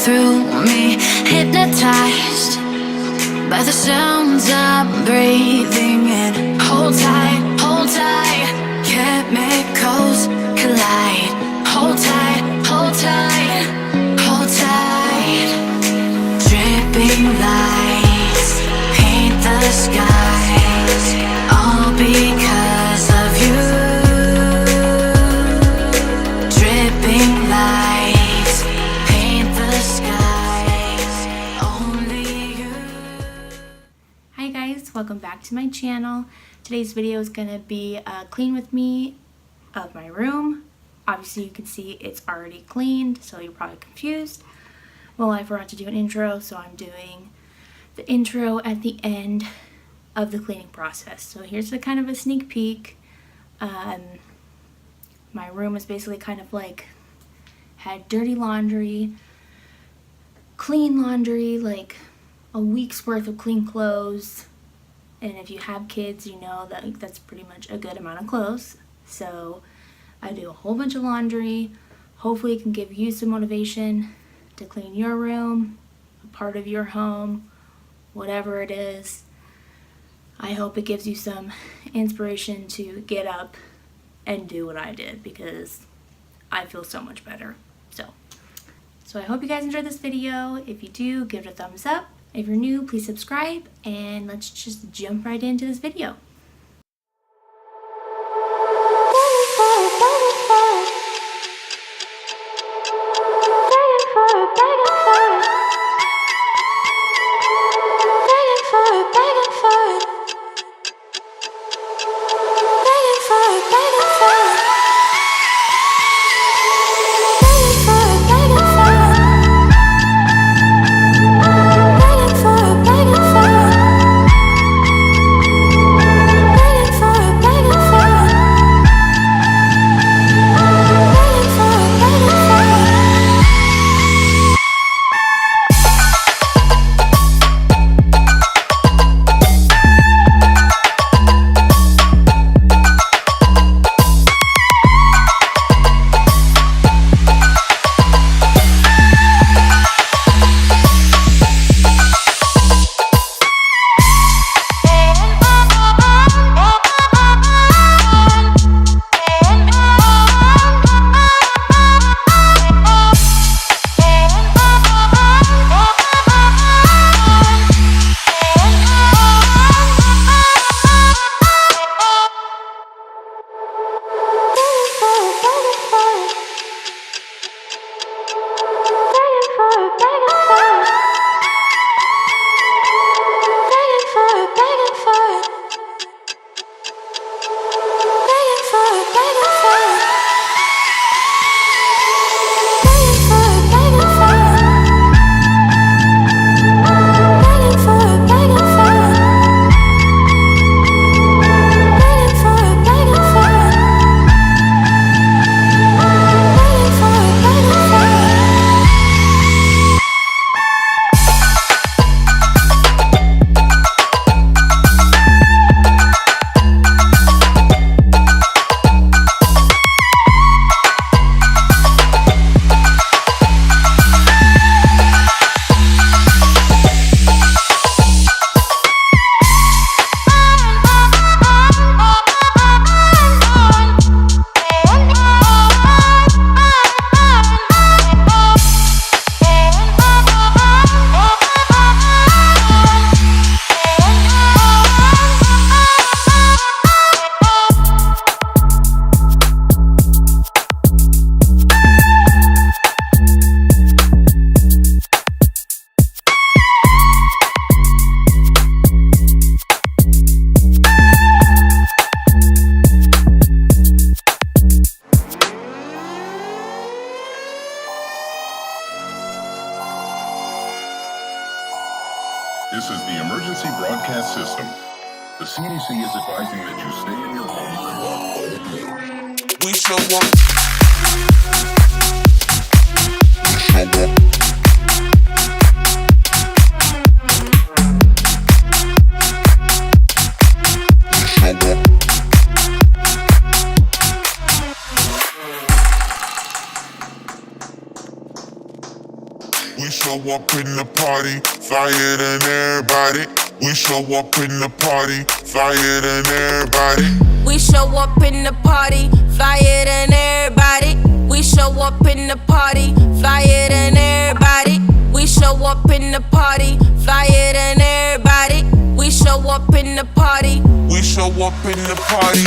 through me, hypnotized by the sounds I'm breathing in. Hold tight, chemicals collide. Hold tight, hold tight, hold tight. Dripping lights paint the skies, all because of you. Dripping lights paint the skies, only you. Hi guys, welcome back to my channel. Today's video is going to be a clean with me of my room. Obviously you can see it's already cleaned, so you're probably confused. Well, I forgot to do an intro, so I'm doing the intro at the end of the cleaning process. So here's a kind of a sneak peek. My room was basically kind of like had dirty laundry, clean laundry, like a week's worth of clean clothes. And if you have kids, you know that that's pretty much a good amount of clothes. So I do a whole bunch of laundry. Hopefully it can give you some motivation to clean your room, a part of your home, whatever it is. I hope it gives you some inspiration to get up and do what I did, because I feel so much better. So I hope you guys enjoyed this video. If you do, give it a thumbs up. If you're new, please subscribe, and let's just jump right into this video. This is the emergency broadcast system. The CDC is advising that you stay in your homes. We show up. We show show up in the party, flyer than everybody. We show up in the party, flyer than everybody. We show up in the party, flyer than everybody. We show up in the party, flyer than everybody. We show up in the party, flyer than everybody. We show up in the party. We show up in the party.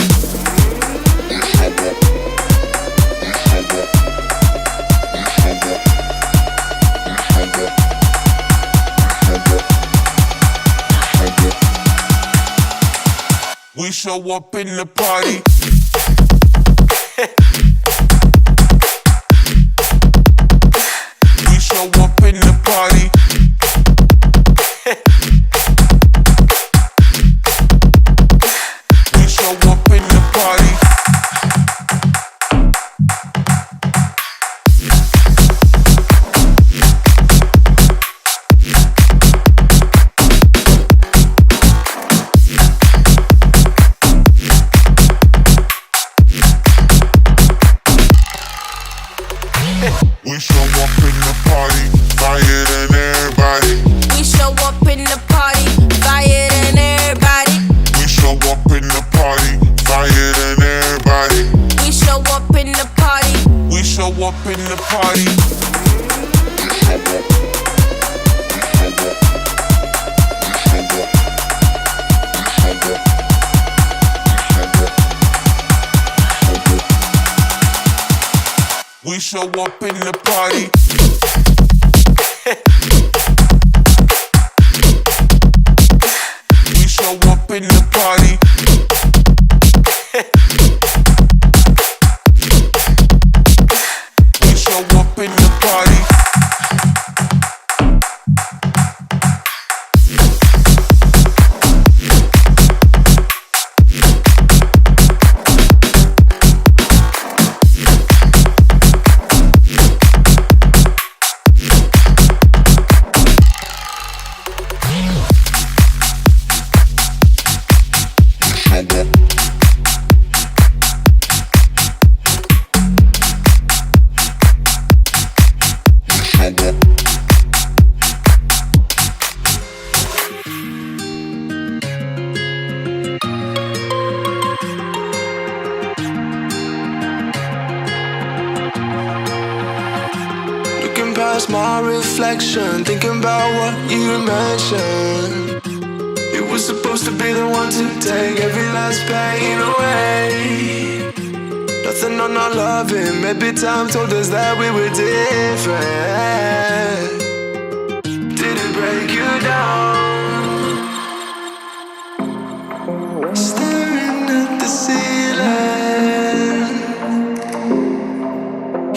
We show up in the party. We show up in the party. We show up in the party. We show up in the party, flyer than everybody. We show up in the party, flyer than everybody. We show up in the party, flyer than everybody. We show up in the party. We show up in the party. We show up in the party. We show up in the party. We show up in the party. Looking past my reflection, thinking about what you mentioned. You were supposed to be the one to take every last pain away. Nothing on our loving, maybe time told us that we were different. Did it break you down? Staring at the ceiling,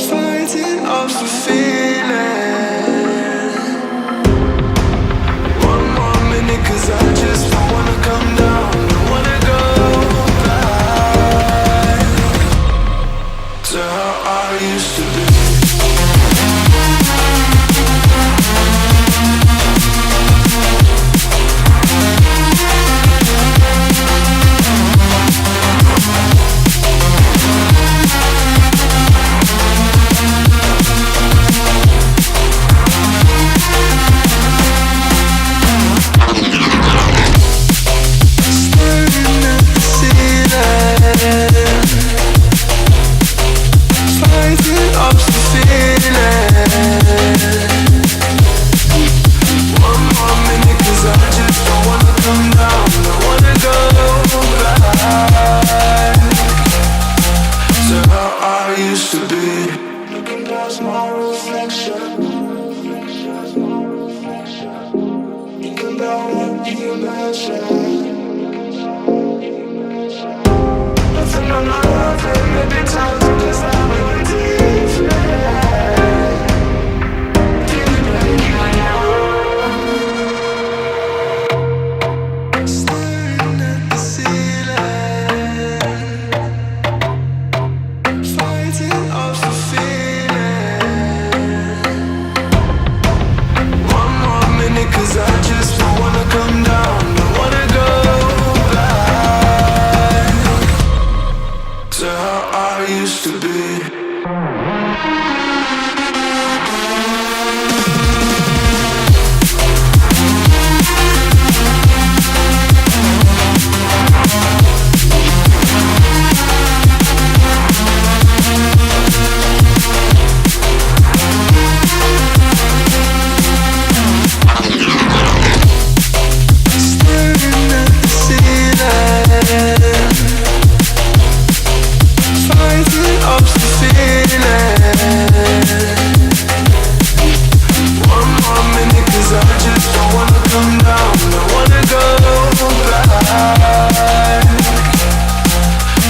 fighting off a feeling. One more minute, 'cause I just don't wanna come down. Don't wanna go back to how I used to be. Staring at the ceiling, fighting off the feeling. One more minute, 'cause I just don't wanna come down. I wanna go back to how I used to be. Looking past my reflection, thinking about what you mentioned. Nothing on my life, maybe time to just have a different. Did it break you down? Staring at the ceiling, fighting off a feeling. One more minute, 'cause I just don't wanna come down. Don't wanna go back to how I used to be. I just don't wanna come down, I wanna go back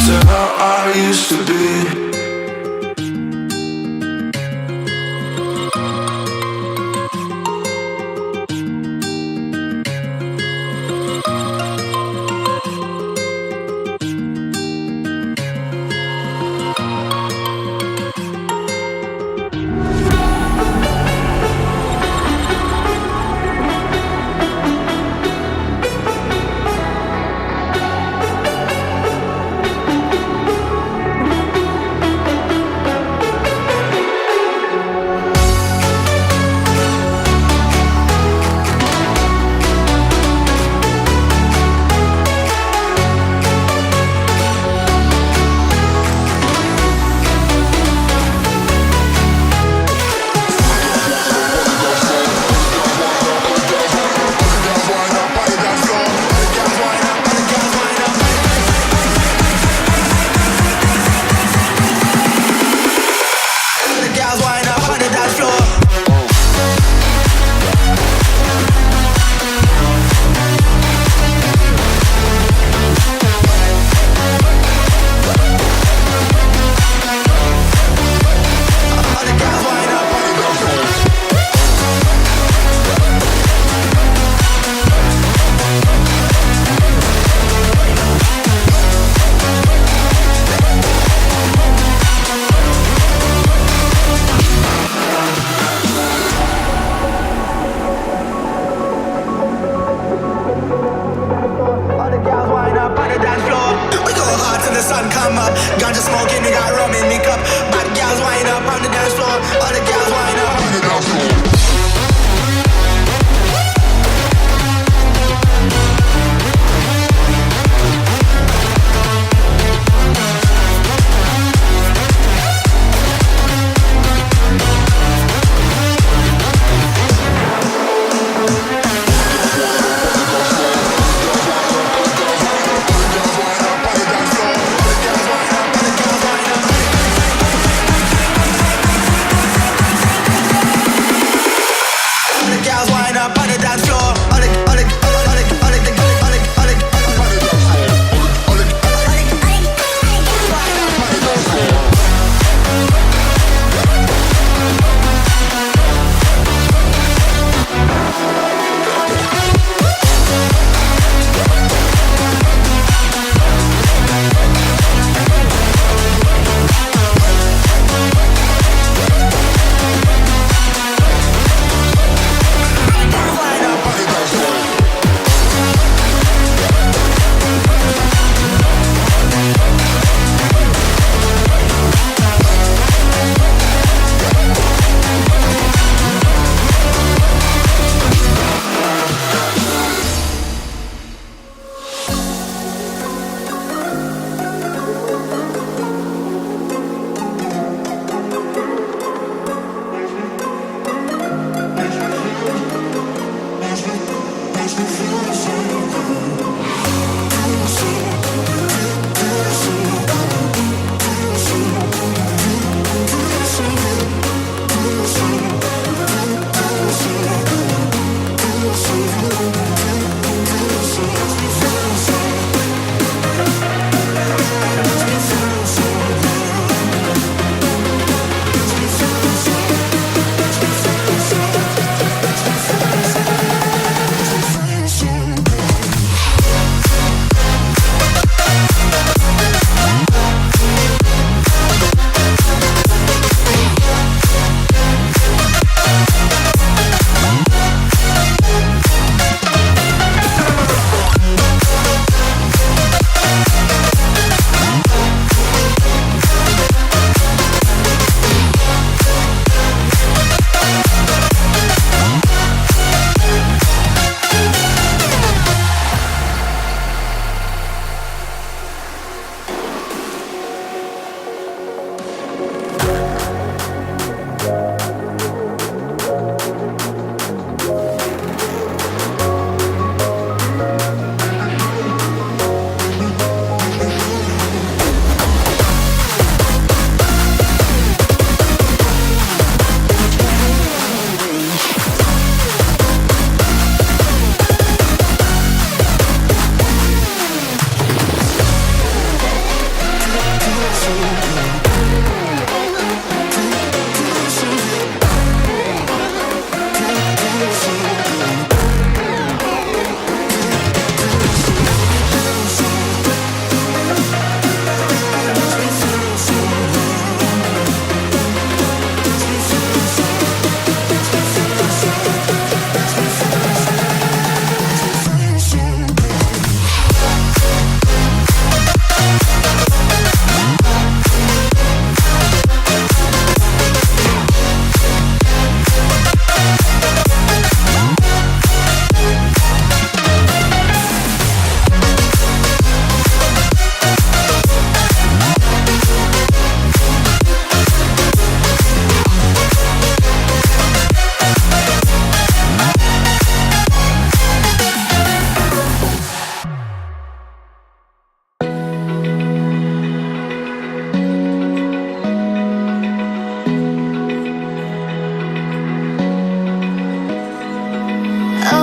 to how I used to be.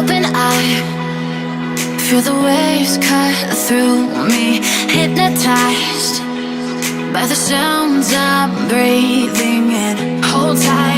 open, I feel the waves cut through me, hypnotized by the sounds I'm breathing in. Hold tight.